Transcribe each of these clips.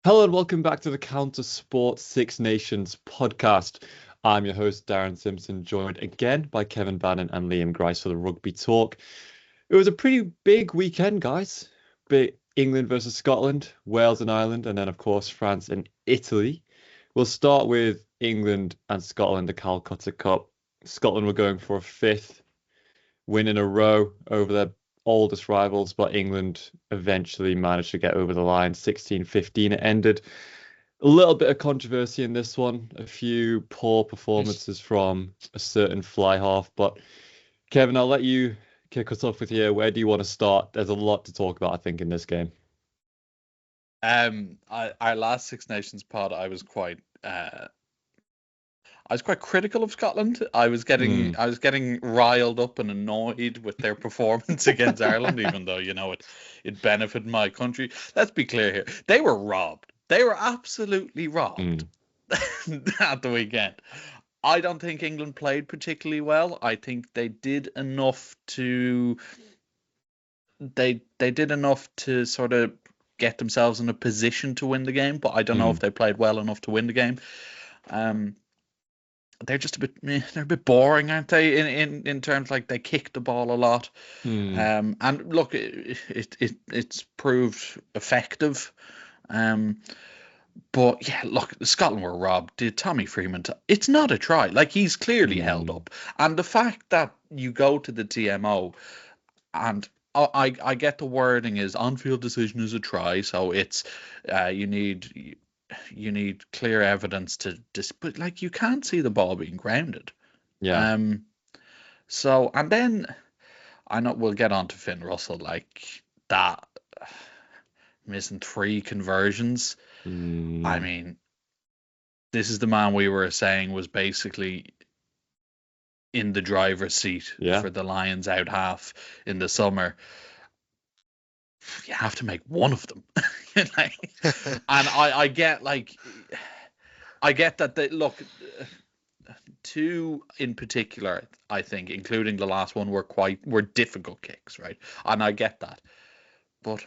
Hello and welcome back to the Counter Sport Six Nations podcast. I'm your host, Darren Timson, joined again by Kevin Bannon and Liam Grice for the rugby talk. It was a pretty big weekend, guys. Big England versus Scotland, Wales and Ireland, and then, of course, France and Italy. We'll start with England and Scotland, the Calcutta Cup. Scotland were going for a fifth win in a row over their oldest rivals, but England eventually managed to get over the line. 16-15 it ended. A little bit of controversy in this one, a few poor performances from a certain fly half, but Kevin, I'll let you kick us off with here. Where do you want to start? There's a lot to talk about, I think, in this game. Our last Six Nations pod, I was quite critical of Scotland. I was getting riled up and annoyed with their performance against Ireland, even though, it benefited my country. Let's be clear here. They were robbed. They were absolutely robbed at the weekend. I don't think England played particularly well. I think they did enough to sort of get themselves in a position to win the game, but I don't know if they played well enough to win the game. They're just they're a bit boring, aren't they? In terms, like, they kick the ball a lot, and look, it's proved effective. But yeah, look, Scotland were robbed. Did Tommy Freeman? It's not a try. Like, he's clearly held up, and the fact that you go to the TMO, and I get the wording is on-field decision is a try, so it's you need clear evidence but like, you can't see the ball being grounded. Yeah. So, and then I know we'll get on to Finn Russell, like that, missing 3 conversions. I mean, this is the man we were saying was basically in the driver's seat for the Lions out half in the summer. You have to make one of them. And I get that they look, 2 in particular, I think, including the last one, were difficult kicks, right? And I get that, but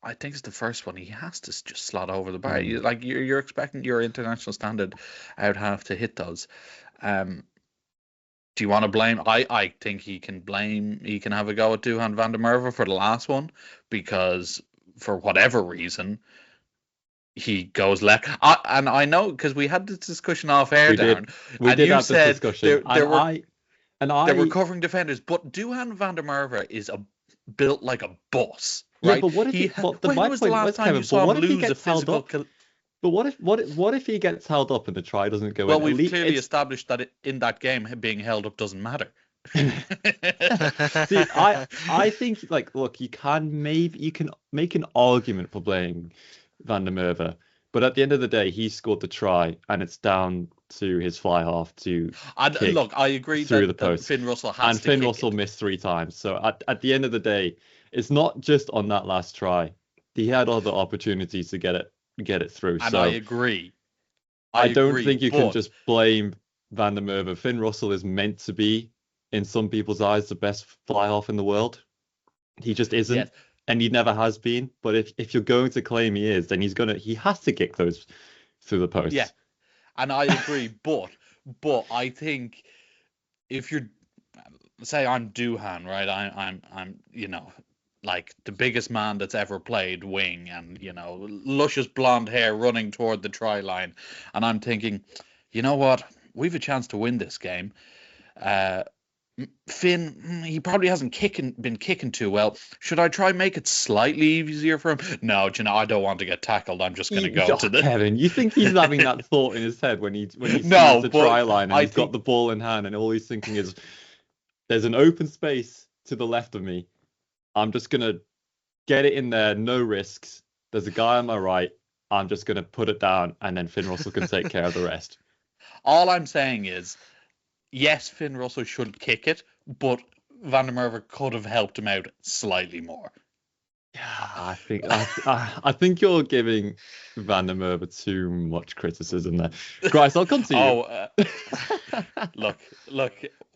I think it's the first one. He has to just slot over the bar. You're expecting your international standard out half to hit those. Do you want to blame? I think he can have a go at Duhan van der Merwe for the last one, because for whatever reason he goes left. And I know, because we had this discussion off air, Darren. We did have this discussion. They're recovering defenders, but Duhan van der Merwe is built like a bus. Right? Yeah, but what if when was the last time you saw him lose a physical? But what if he gets held up and the try doesn't go in? Well, we've clearly established that in that game, being held up doesn't matter. See, I think, like, look, you can make an argument for blaming Van der Merwe, but at the end of the day, he scored the try, and it's down to his fly half to kick. Look, I agree through that the post. Finn Russell has and to Finn kick Russell it. missed 3 times. So at the end of the day, it's not just on that last try. He had other opportunities to get it through. And so I agree. I don't think you can just blame Van der Merwe. Finn Russell is meant to be, in some people's eyes, the best fly half in the world. He just isn't, and he never has been. But if you're going to claim he is, then he has to kick those through the post. Yeah, and I agree. but I think if you're, say I'm Duhan, right? I'm like the biggest man that's ever played wing, and luscious blonde hair running toward the try line, and I'm thinking, you know what, we've a chance to win this game. Finn, he probably hasn't been kicking too well. Should I try make it slightly easier for him? No, I don't want to get tackled. I'm just going to go to the... Kevin, you think he's having that thought in his head when he sees the try line and he's got the ball in hand, and all he's thinking is, there's an open space to the left of me. I'm just going to get it in there, no risks. There's a guy on my right. I'm just going to put it down, and then Finn Russell can take care of the rest. All I'm saying is, yes, Finn Russell should kick it, but Van der Merwe could have helped him out slightly more. Yeah, I think you're giving Van der Merwe too much criticism there. Grice, I'll come to you. Look,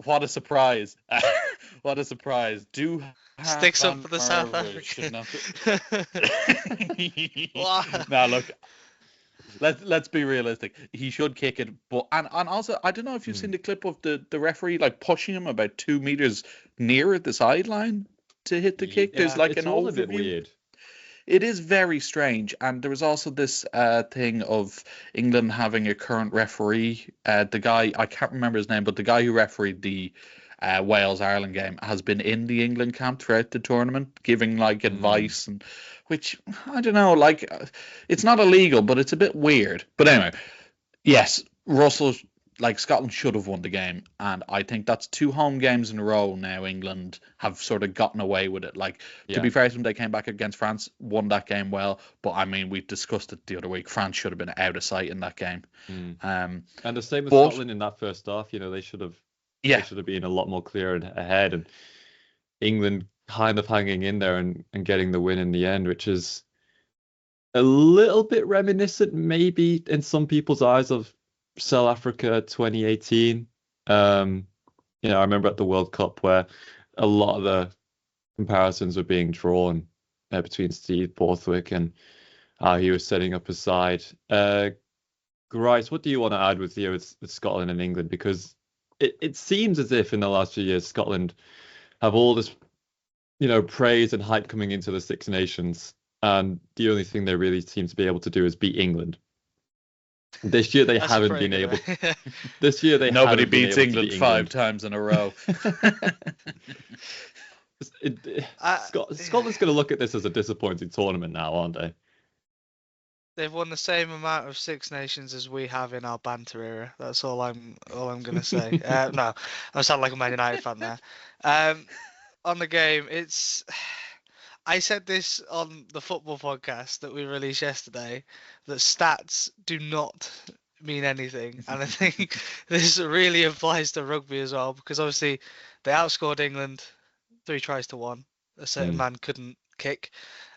what a surprise. What a surprise. Duhan Sticks up Van for the South Merwe should African. not. Now look, let's be realistic. He should kick it, but and also I don't know if you've seen the clip of the referee like pushing him about 2 meters nearer the sideline to hit the kick. There's like it's an all overview. a bit weird. It is very strange, and there was also this thing of England having a current referee. The guy, I can't remember his name, but the guy who refereed the Wales-Ireland game has been in the England camp throughout the tournament, giving like advice, and which I don't know, like it's not illegal, but it's a bit weird. But anyway, yes, Russell, like Scotland should have won the game, and I think that's 2 home games in a row now. England have sort of gotten away with it. Like to be fair to them, they came back against France, won that game well, but I mean we discussed it the other week. France should have been out of sight in that game. And the same with Scotland in that first half. You know, they should have been a lot more clear and ahead, and England kind of hanging in there and getting the win in the end, which is a little bit reminiscent, maybe in some people's eyes, of South Africa 2018. You know, I remember at the World Cup where a lot of the comparisons were being drawn between Steve Borthwick and how he was setting up his side. Grice, what do you want to add with Scotland and England? Because it seems as if in the last few years Scotland have all this, you know, praise and hype coming into the Six Nations, and the only thing they really seem to be able to do is beat England. This year they haven't been able. This year they nobody beats England 5 times in a row. Scotland's going to look at this as a disappointing tournament now, aren't they? They've won the same amount of Six Nations as we have in our banter era. That's all I'm going to say. No, I sound like a Man United fan there. On the game, I said this on the football podcast that we released yesterday, that stats do not mean anything. And I think this really applies to rugby as well, because obviously they outscored England 3-1. A certain man couldn't kick.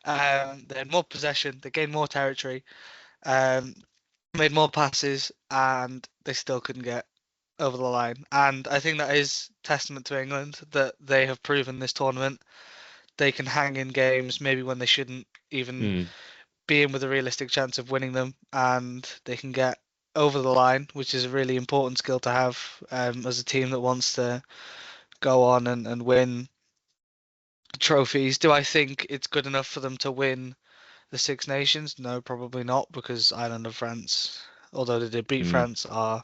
They had more possession, they gained more territory, made more passes, and they still couldn't get over the line. And I think that is testament to England, that they have proven this tournament they can hang in games maybe when they shouldn't even be in with a realistic chance of winning them, and they can get over the line, which is a really important skill to have as a team that wants to go on and win trophies. Do I think it's good enough for them to win the Six Nations? No, probably not, because Ireland and France, although they did beat France, are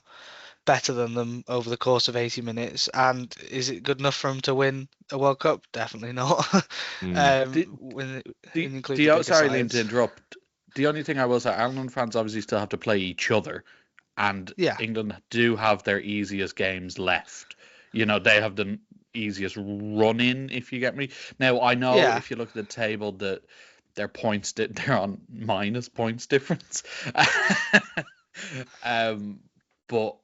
better than them over the course of 80 minutes. And is it good enough for them to win a World Cup? Definitely not. Sorry, Liam, to interrupt. The only thing I will say, Ireland and France obviously still have to play each other, and England do have their easiest games left. You know, they have the easiest run in, if you get me. Now, I know if you look at the table that their points, they're on minus points difference. But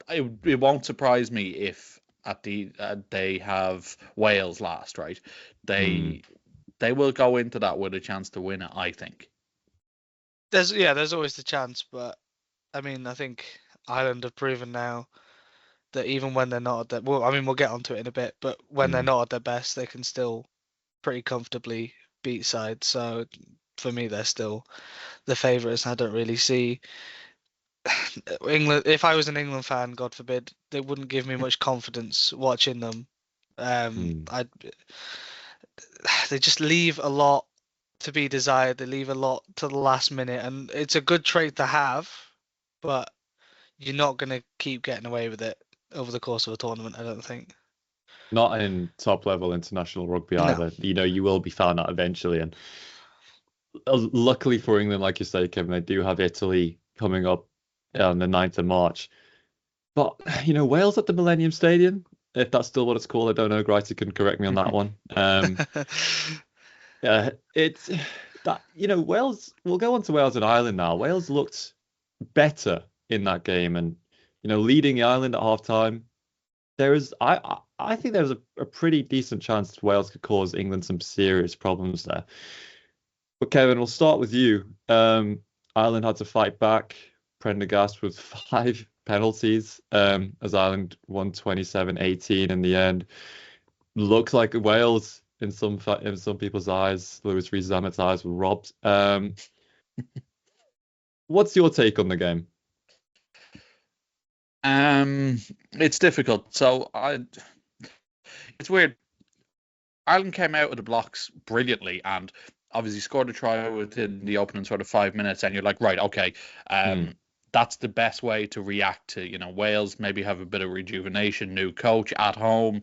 it won't surprise me if at the they have Wales last, right? They will go into that with a chance to win it, I think. There's always the chance, but I mean, I think Ireland have proven now that even when they're not at their, well, I mean, we'll get onto it in a bit, but when they're not at their best, they can still pretty comfortably beat sides. So for me, they're still the favourites. I don't really see England. If I was an England fan, God forbid, they wouldn't give me much confidence watching them. They just leave a lot to be desired. They leave a lot to the last minute, and it's a good trait to have, but you're not going to keep getting away with it over the course of a tournament, I don't think. Not in top level international rugby either. You know, you will be found out eventually. And luckily for England, like you say, Kevin, they do have Italy coming up on the 9th of March. But, you know, Wales at the Millennium Stadium, if that's still what it's called, I don't know. Grice can correct me on that one. It's that, you know, Wales, we'll go on to Wales and Ireland now. Wales looked better in that game, and, you know, leading Ireland at halftime. I think there was a pretty decent chance Wales could cause England some serious problems there. But Kevin, we'll start with you. Ireland had to fight back. Prendergast with 5 penalties as Ireland won 27-18 in the end. looks like Wales in some people's eyes. Lewis Rees-Zammit's eyes were robbed. What's your take on the game? It's difficult. So it's weird. Ireland came out of the blocks brilliantly and obviously scored a try within the opening sort of 5 minutes, and you're like, right, okay, that's the best way to react to, Wales maybe have a bit of rejuvenation, new coach at home,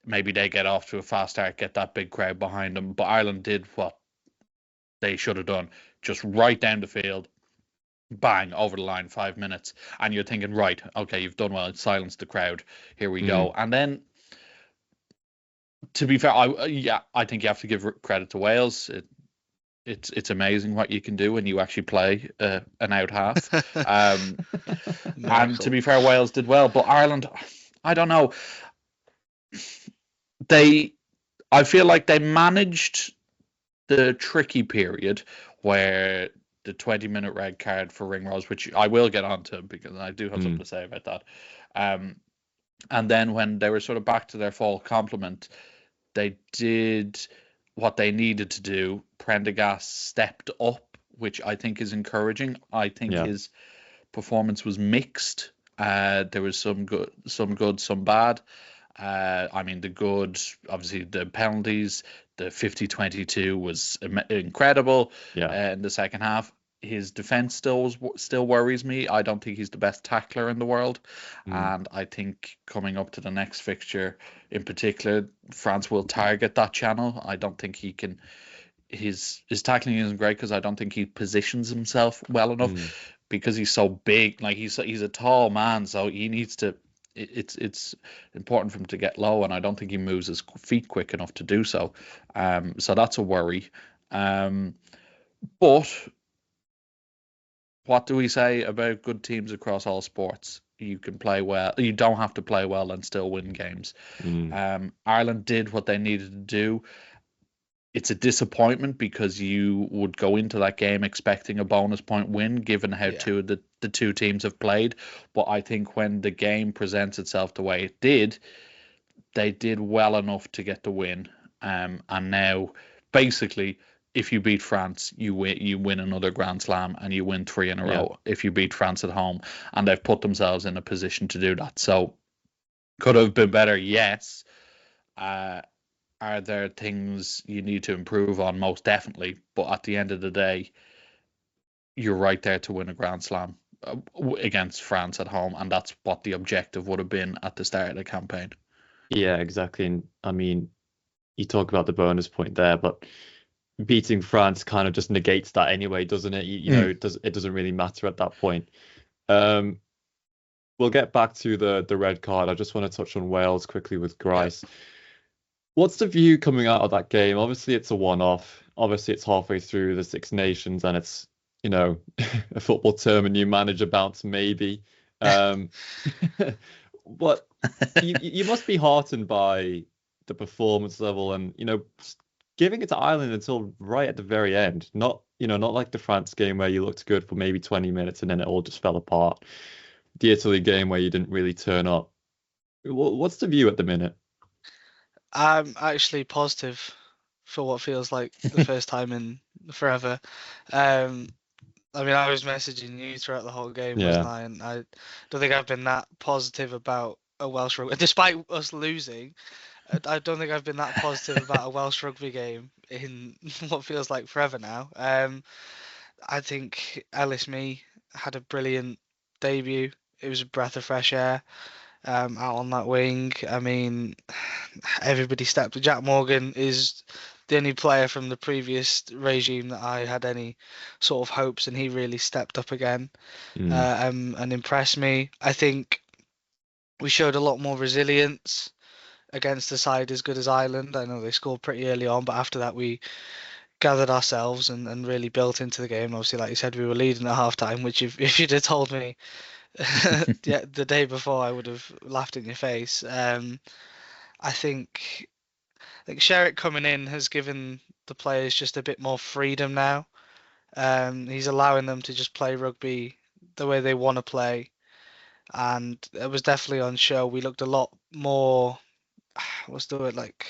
maybe they get off to a fast start, get that big crowd behind them, but Ireland did what they should have done, just right down the field, bang, over the line, 5 minutes, and you're thinking, right, okay, you've done well, silence the crowd, here we go, and then to be fair, I think you have to give credit to Wales. It's amazing what you can do when you actually play an out half. And to be fair, Wales did well, but Ireland, I don't know. I feel like they managed the tricky period where the 20-minute red card for Ringrose, which I will get onto because I do have something to say about that. And then when they were sort of back to their full complement, they did what they needed to do. Prendergast stepped up, which I think is encouraging. I think his performance was mixed. There was some good, some bad. I mean, the good, obviously the penalties, the 50-22 was incredible in the second half. His defense still worries me. I don't think he's the best tackler in the world. And I think coming up to the next fixture in particular, France will target that channel. I don't think he can. His tackling isn't great because I don't think he positions himself well enough because he's so big. Like he's a tall man, so he needs to. It's important for him to get low, and I don't think he moves his feet quick enough to do so. So that's a worry. But what do we say about good teams across all sports? You can play well. You don't have to play well and still win games. Ireland did what they needed to do. It's a disappointment because you would go into that game expecting a bonus point win, given how the two teams have played. But I think when the game presents itself the way it did, they did well enough to get the win. And now, basically, if you beat France, you win another Grand Slam and you win 3 in a row if you beat France at home. And they've put themselves in a position to do that. So, could have been better, yes. Are there things you need to improve on? Most definitely. But at the end of the day, you're right there to win a Grand Slam against France at home. And that's what the objective would have been at the start of the campaign. Yeah, exactly. And I mean, you talk about the bonus point there, but beating France kind of just negates that anyway, doesn't it? You know, it doesn't really matter at that point. We'll get back to the red card. I just want to touch on Wales quickly with Grice. What's the view coming out of that game? Obviously, it's a one-off. Obviously, it's halfway through the Six Nations, and it's, a football term, a new manager bounce, maybe. But you must be heartened by the performance level and, giving it to Ireland until right at the very end. Not like the France game where you looked good for maybe 20 minutes and then it all just fell apart. The Italy game where you didn't really turn up. What's the view at the minute? I'm actually positive for what feels like the first time in forever. I mean, I was messaging you throughout the whole game, wasn't I? And I don't think I've been that positive about a Welsh rugby, despite us losing. I don't think I've been that positive about a Welsh rugby game in what feels like forever now. I think Ellis Mee had a brilliant debut. It was a breath of fresh air. Out on that wing. I mean, everybody stepped. Jack Morgan is the only player from the previous regime that I had any sort of hopes, and he really stepped up again and impressed me. I think we showed a lot more resilience against a side as good as Ireland. I know they scored pretty early on, but after that we gathered ourselves and really built into the game. Obviously, like you said, we were leading at halftime, which if you'd have told me the day before, I would have laughed in your face. I think Sherrick coming in has given the players just a bit more freedom now. He's allowing them to just play rugby the way they want to play, and it was definitely on show. We looked a lot more what's the word, like,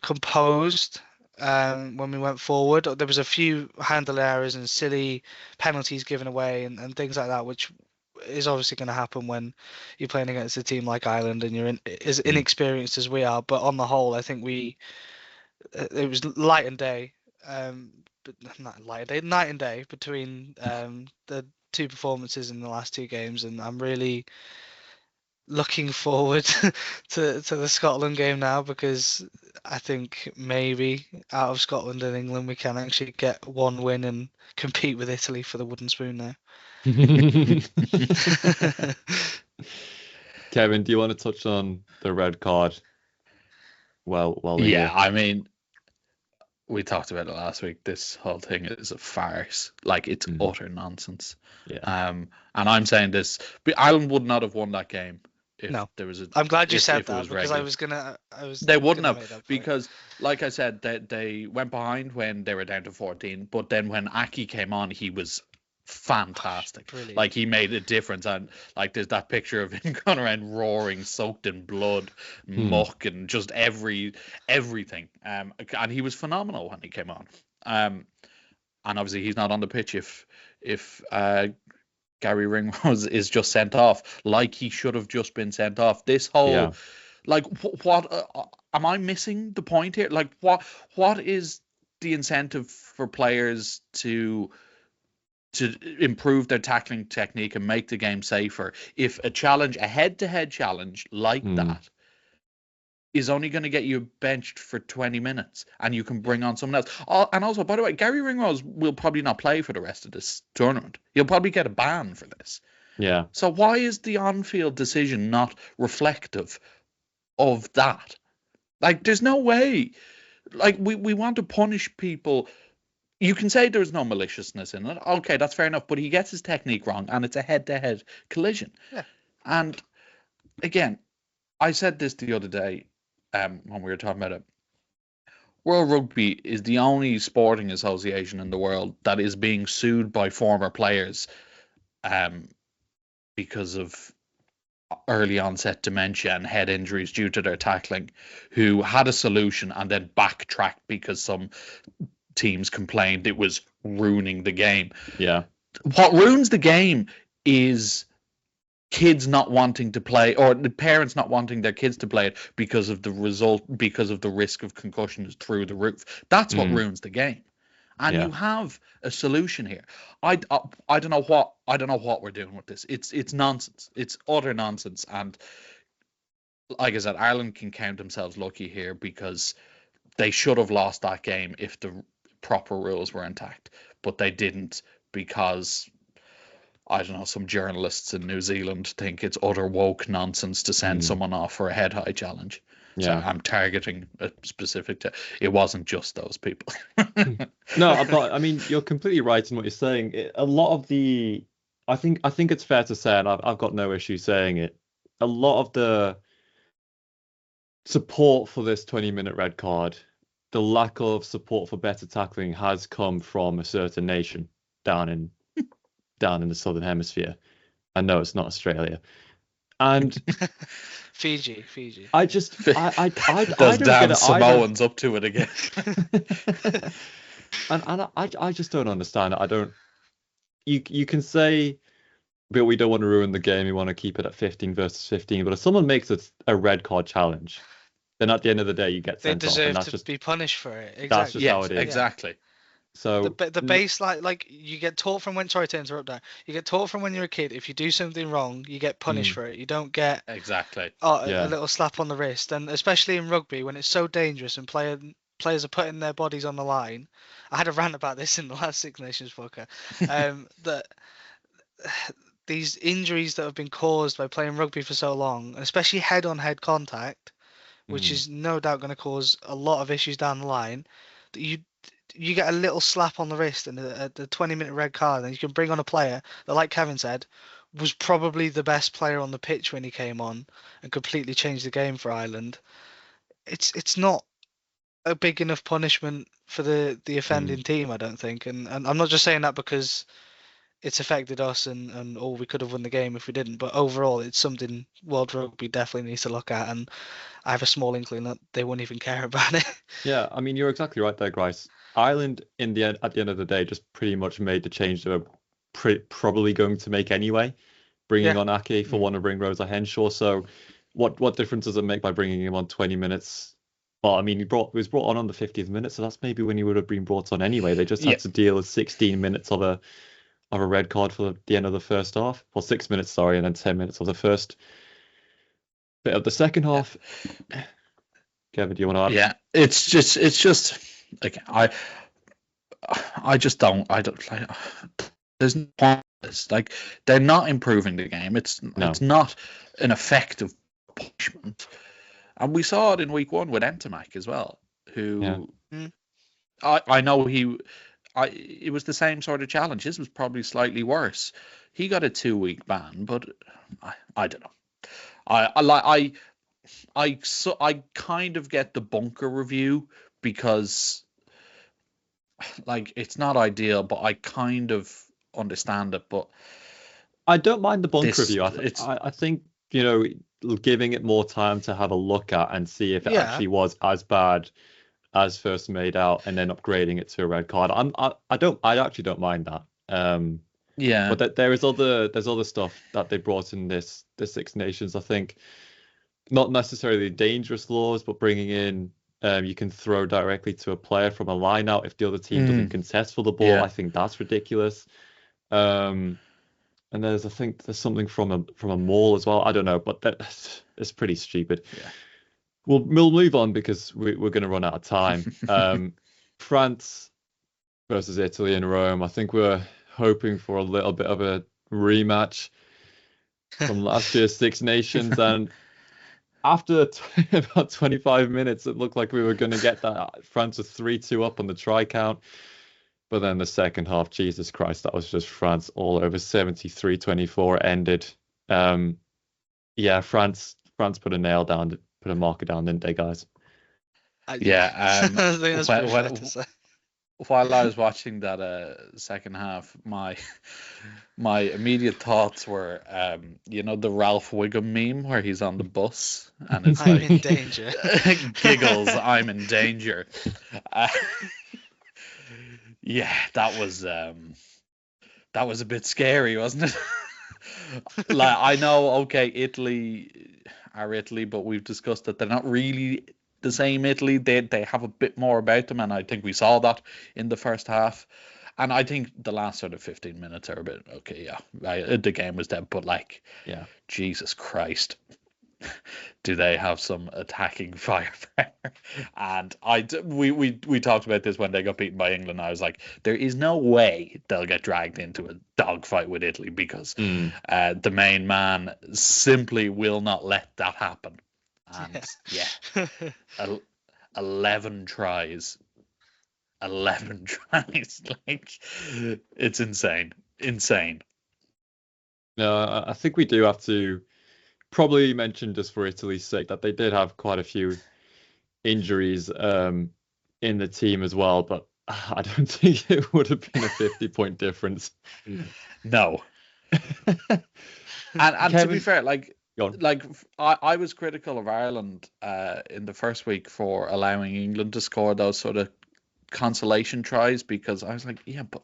composed when we went forward. There was a few handle errors and silly penalties given away and things like that, which is obviously going to happen when you're playing against a team like Ireland and you're as inexperienced as we are. But on the whole, I think it was light and day, but not light and day, night and day between the two performances in the last two games, and I'm really looking forward to the Scotland game now, because I think maybe out of Scotland and England we can actually get one win and compete with Italy for the wooden spoon now. Kevin, do you want to touch on the red card? Well, yeah, I mean, we talked about it last week. This whole thing is a farce. Like, it's utter nonsense. Yeah. And I'm saying this, but Ireland would not have won that game if there was a. I'm glad you said that, because regular. They wouldn't have, because, like I said, they went behind when they were down to 14. But then when Aki came on, he was fantastic. Brilliant. Like, he made a difference, and like there's that picture of him going around roaring, soaked in blood, muck, and just everything. And he was phenomenal when he came on. And obviously he's not on the pitch if Gary Ringrose is just sent off, like he should have just been sent off. This whole like, what am I missing the point here? Like, what is the incentive for players to improve their tackling technique and make the game safer if a head-to-head challenge like that is only going to get you benched for 20 minutes and you can bring on someone else? And also, by the way, Gary Ringrose will probably not play for the rest of this tournament. He'll probably get a ban for this. Yeah. So why is the on-field decision not reflective of that? Like, there's no way. Like, we want to punish people. You can say there's no maliciousness in it. Okay, that's fair enough. But he gets his technique wrong, and it's a head-to-head collision. Yeah. And again, I said this the other day when we were talking about it. World Rugby is the only sporting association in the world that is being sued by former players because of early onset dementia and head injuries due to their tackling, who had a solution and then backtracked because some teams complained it was ruining the game. Yeah. What ruins the game is kids not wanting to play, or the parents not wanting their kids to play it because of the risk of concussions through the roof. That's what ruins the game. And you have a solution here. I don't know what we're doing with this. It's nonsense. It's utter nonsense. And like I said, Ireland can count themselves lucky here, because they should have lost that game if the proper rules were intact, but they didn't, because I don't know, some journalists in New Zealand think it's utter woke nonsense to send someone off for a head-high challenge. Yeah. So I'm targeting a specific. It wasn't just those people. No, but I mean, you're completely right in what you're saying. A lot of the, I think it's fair to say, and I've got no issue saying it, a lot of the support for this 20-minute red card, the lack of support for better tackling, has come from a certain nation down in the southern hemisphere. I know it's not Australia, and Fiji. I just I those don't damn get it Samoans up to it again. and I just don't understand it. I don't. You can say, but we don't want to ruin the game. We want to keep it at 15 versus 15. But if someone makes it a red card challenge, then at the end of the day, you get sent off. They And deserve to be punished for it. Exactly. That's just how it is. Exactly. So the base, like you get taught from when. Sorry to interrupt. That you get taught from when you're a kid. If you do something wrong, you get punished for it. You don't get a little slap on the wrist. And especially in rugby, when it's so dangerous and players are putting their bodies on the line. I had a rant about this in the last Six Nations podcast. That these injuries that have been caused by playing rugby for so long, especially head-on-head contact, which is no doubt going to cause a lot of issues down the line, that you get a little slap on the wrist and the 20-minute red card, and you can bring on a player that, like Kevin said, was probably the best player on the pitch when he came on and completely changed the game for Ireland. It's not a big enough punishment for the offending team, I don't think. And I'm not just saying that because it's affected us, and we could have won the game if we didn't. But overall, it's something World Rugby definitely needs to look at, and I have a small inkling that they won't even care about it. Yeah, I mean, you're exactly right there, Grice. Ireland, at the end of the day, just pretty much made the change they were probably going to make anyway, bringing Yeah. on Ake for one of Ringrose Henshaw. So, what difference does it make by bringing him on 20 minutes? Well, I mean, he was brought on the 50th minute, so that's maybe when he would have been brought on anyway. They just had to deal with 16 minutes of a red card for the end of the first half. Well, 6 minutes, sorry, and then 10 minutes of the first bit of the second half. Kevin, do you want to add? Yeah, it's just like I just don't like. There's no point in this. Like, they're not improving the game. It's not an effective punishment, and we saw it in week 1 with Entimac as well. Who I know it was the same sort of challenge. His was probably slightly worse. He got a 2-week ban, but I don't know. I kind of get the bunker review because, like, it's not ideal, but I kind of understand it. But I don't mind the bunker review. I think, giving it more time to have a look at and see if it actually was as bad as first made out, and then upgrading it to a red card. I actually don't mind that. But there's other stuff that they brought in the Six Nations. I think not necessarily dangerous laws, but bringing in you can throw directly to a player from a line out if the other team doesn't contest for the ball. I think that's ridiculous. And I think there's something from a maul as well. I don't know, but it's pretty stupid. Yeah. We'll move on because we're going to run out of time. France versus Italy in Rome. I think we're hoping for a little bit of a rematch from last year's Six Nations, and after about 25 minutes, it looked like we were going to get that. France was 3-2 up on the try count. But then the second half, Jesus Christ, that was just France all over. 73-24 ended. France put a nail down, put a marker down, didn't they, guys? I think that's pretty fair to say. While I was watching that second half, my immediate thoughts were, the Ralph Wiggum meme where he's on the bus and it's I'm in danger. Giggles, I'm in danger. That was a bit scary, wasn't it? Like, I know, okay, Italy are Italy, but we've discussed that they're not really the same Italy. They have a bit more about them, and I think we saw that in the first half. And I think the last sort of 15 minutes are a bit okay. Yeah, the game was dead, but Jesus Christ, do they have some attacking firepower? And we talked about this when they got beaten by England. I was like, there is no way they'll get dragged into a dogfight with Italy because the main man simply will not let that happen. And 11 tries. 11 tries. Like, it's insane. No, I think we do have to probably mention, just for Italy's sake, that they did have quite a few injuries in the team as well, but I don't think it would have been a 50-point difference. No. and Kevin, to be fair, I was critical of Ireland in the first week for allowing England to score those sort of consolation tries, because I was like, but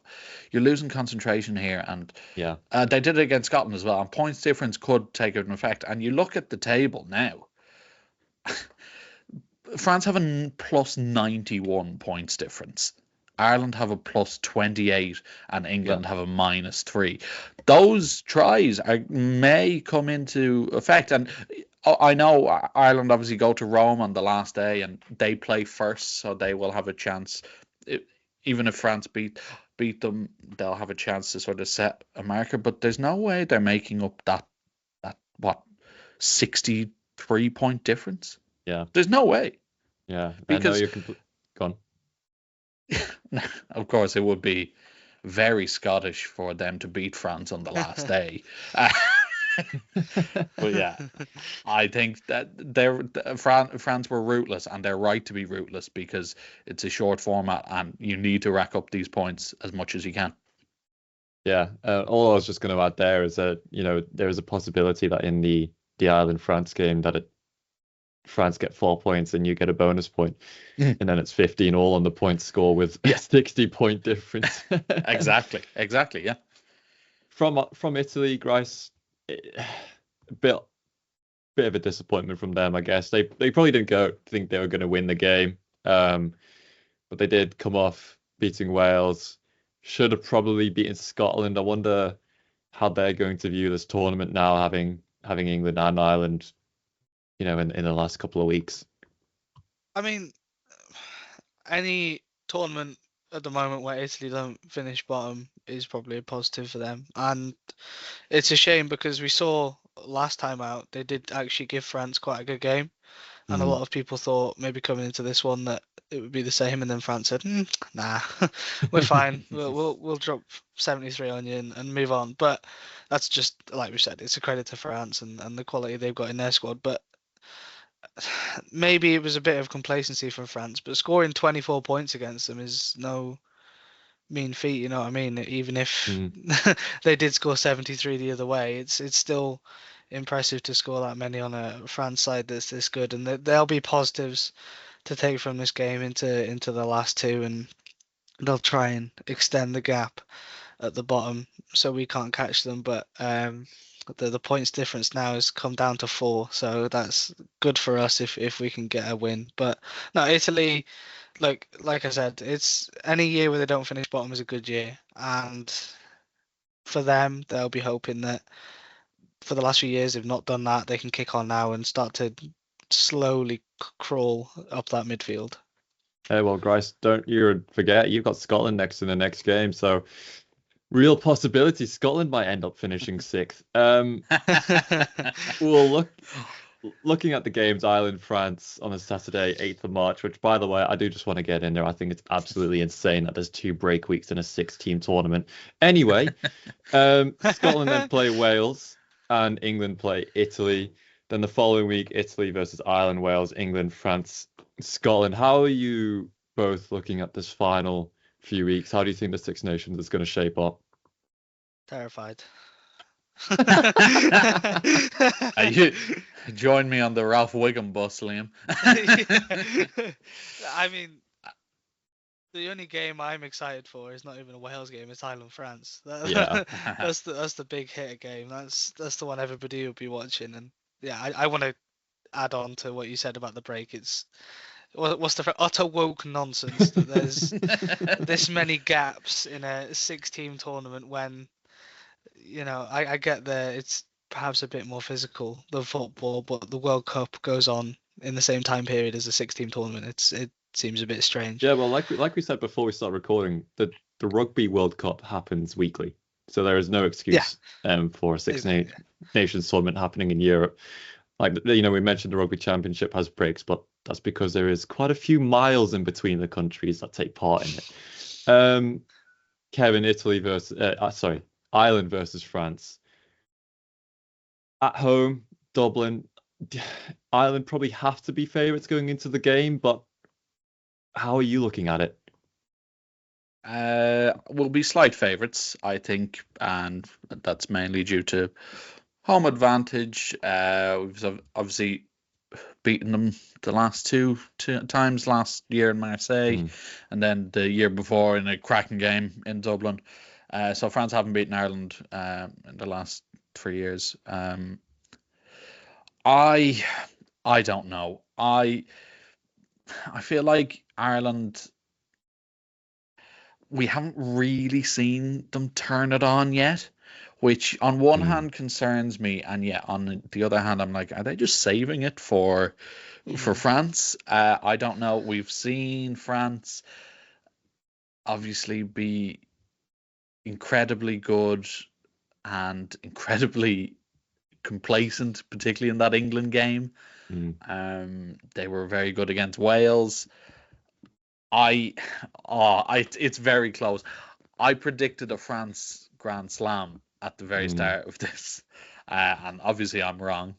you're losing concentration here, and they did it against Scotland as well, and points difference could take an effect. And you look at the table now, France have a plus 91 points difference, Ireland have a plus 28, and England have a minus 3. Those tries may come into effect, and I know Ireland obviously go to Rome on the last day and they play first, so they will have a chance. Even if France beat them, they'll have a chance to sort of set a marker. But there's no way they're making up that 63-point difference. Yeah, there's no way. Yeah, because you're gone. Of course, it would be very Scottish for them to beat France on the last day. But I think that France were ruthless, and they're right to be ruthless because it's a short format and you need to rack up these points as much as you can. Yeah. All I was just going to add there is that, there is a possibility that in the Ireland-France game that France get 4 points and you get a bonus point, and then it's 15 all on the point score with a 60-point difference. Exactly. Yeah. From Italy, Grice, a bit of a disappointment from them, I guess. They probably didn't think they were going to win the game, but they did come off beating Wales. Should have probably beaten Scotland. I wonder how they're going to view this tournament now, having England and Ireland, in the last couple of weeks. I mean, any tournament at the moment where Italy don't finish bottom is probably a positive for them. And it's a shame because we saw last time out, they did actually give France quite a good game. And a lot of people thought maybe coming into this one that it would be the same, and then France said, "Nah, we're fine. We'll drop 73 on you and move on." But that's just like we said, it's a credit to France and the quality they've got in their squad. But maybe it was a bit of complacency from France, but scoring 24 points against them is no mean feat. You know what I mean? Even if they did score 73 the other way, it's still impressive to score that many on a France side that's this good, and there'll be positives to take from this game into the last two, and they'll try and extend the gap at the bottom so we can't catch them. But the points difference now has come down to 4, so that's good for us if we can get a win. But no, Italy, like I said, it's any year where they don't finish bottom is a good year, and for them, they'll be hoping that for the last few years they've not done that. They can kick on now and start to slowly crawl up that midfield. Hey, well, Grice, don't you forget you've got Scotland next in the next game, so real possibility Scotland might end up finishing 6th. Well, looking at the games, Ireland, France on a Saturday, 8th of March, which, by the way, I do just want to get in there. I think it's absolutely insane that there's 2 break weeks in a 6-team tournament. Anyway, Scotland then play Wales and England play Italy. Then the following week, Italy versus Ireland, Wales, England, France, Scotland. How are you both looking at this final few weeks? How do you think the Six Nations is going to shape up? Terrified. You join me on the Ralph Wiggum bus, Liam. I mean, the only game I'm excited for is not even a Wales game; it's Ireland France. That's the big hitter game. That's the one everybody will be watching. And yeah, I want to add on to what you said about the break. It's what's the utter woke nonsense that there's this many gaps in a 6-team tournament when, I get that it's perhaps a bit more physical than football, but the World Cup goes on in the same time period as a 6-team tournament. It seems a bit strange. Yeah, well, like we said before we start recording, the Rugby World Cup happens weekly, so there is no excuse for a Six Nations tournament happening in Europe. Like, we mentioned the Rugby Championship has breaks, but that's because there is quite a few miles in between the countries that take part in it. Kevin, Ireland versus France. At home, Dublin. Ireland probably have to be favourites going into the game, but how are you looking at it? We'll be slight favourites, I think, and that's mainly due to home advantage. We've obviously beaten them the last two times, last year in Marseille, and then the year before in a cracking game in Dublin. So France haven't beaten Ireland in the last 3 years. I don't know. I feel like Ireland, we haven't really seen them turn it on yet, which on one hand concerns me, and yet on the other hand, I'm like, are they just saving it for France? I don't know. We've seen France obviously be incredibly good and incredibly complacent, particularly in that England game. They were very good against Wales. It's very close. I predicted a France Grand Slam at the very start of this, and obviously I'm wrong.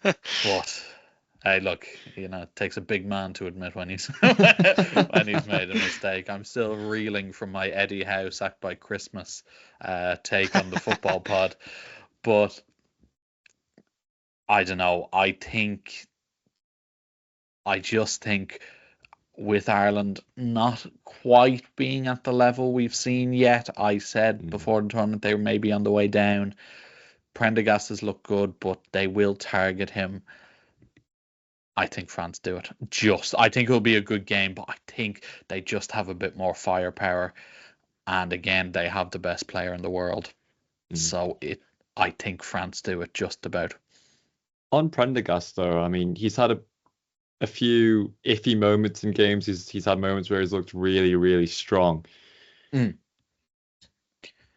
But Hey, look, it takes a big man to admit when he's when he's made a mistake. I'm still reeling from my Eddie Howe sacked by Christmas take on the football pod, but I don't know. I just think with Ireland not quite being at the level we've seen yet, I said before the tournament they were maybe on the way down. Prendergast has looked good, but they will target him. I think France do it. I think it'll be a good game, but I think they just have a bit more firepower. And again, they have the best player in the world. So I think France do it just about. On Prendergast, though, I mean, he's had a few iffy moments in games. He's had moments where he's looked really, really strong.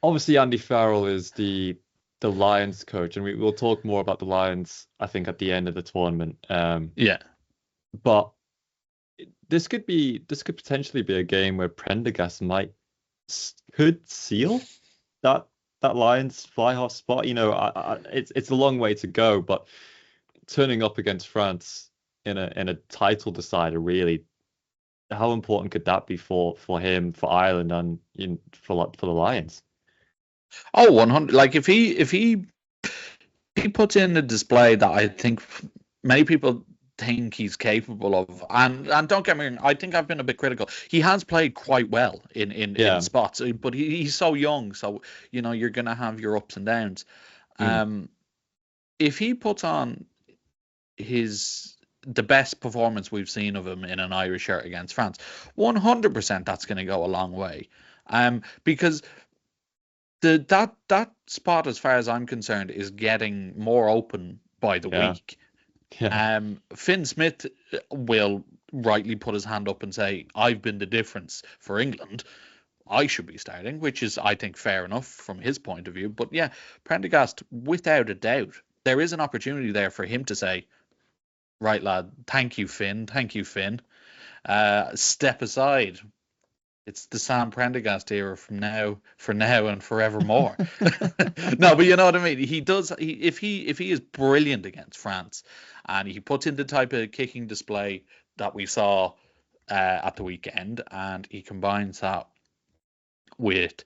Obviously, Andy Farrell is the Lions coach, and we'll talk more about the Lions, I think, at the end of the tournament. But this could potentially be a game where Prendergast could seal that Lions fly-half spot. It's a long way to go, but turning up against France in a title decider, really, how important could that be for him, for Ireland, and for the Lions? Oh, 100. Like if he puts in a display that I think many people think he's capable of, and don't get me wrong, I think I've been a bit critical. He has played quite well in spots, but he's so young, so you're gonna have your ups and downs. If he puts on the best performance we've seen of him in an Irish shirt against France, 100% that's going to go a long way, because that spot, as far as I'm concerned, is getting more open by the week. Finn Smith will rightly put his hand up and say, I've been the difference for England, I should be starting, which is, I think, fair enough from his point of view. But yeah, Prendergast, without a doubt, there is an opportunity there for him to say, right, lad, thank you, Finn. Step aside. It's the Sam Prendergast era for now and forevermore. No, but you know what I mean. He does. If he is brilliant against France, and he puts in the type of kicking display that we saw at the weekend, and he combines that with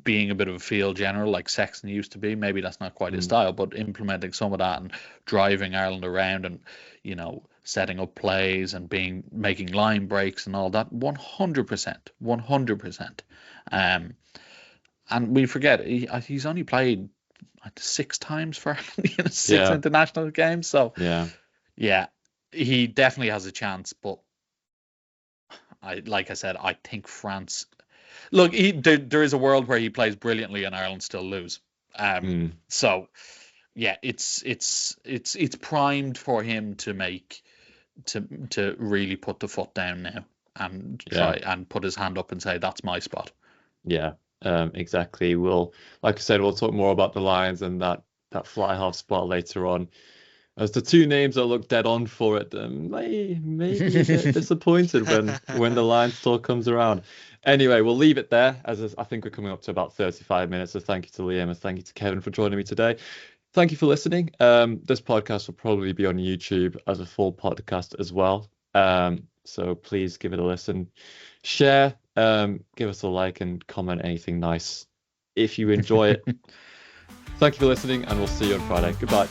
being a bit of a field general like Sexton used to be. Maybe that's not quite his style, but implementing some of that and driving Ireland around and setting up plays and making line breaks and all that, 100%. And we forget he's only played 6 times for Ireland, 6 international games. So yeah, he definitely has a chance. But like I said, I think France. Look, there is a world where he plays brilliantly and Ireland still lose. So yeah, it's primed for him to really put the foot down now and try and put his hand up and say, that's my spot. Yeah, exactly. Like I said, we'll talk more about the Lions and that fly half spot later on. As the two names that look dead on for it, may get disappointed when the Lions talk comes around. Anyway, we'll leave it there, as I think we're coming up to about 35 minutes. So thank you to Liam and thank you to Kevin for joining me today. Thank you for listening. This podcast will probably be on YouTube as a full podcast as well. So please give it a listen. Share, give us a like and comment anything nice if you enjoy it. Thank you for listening, and we'll see you on Friday. Goodbye.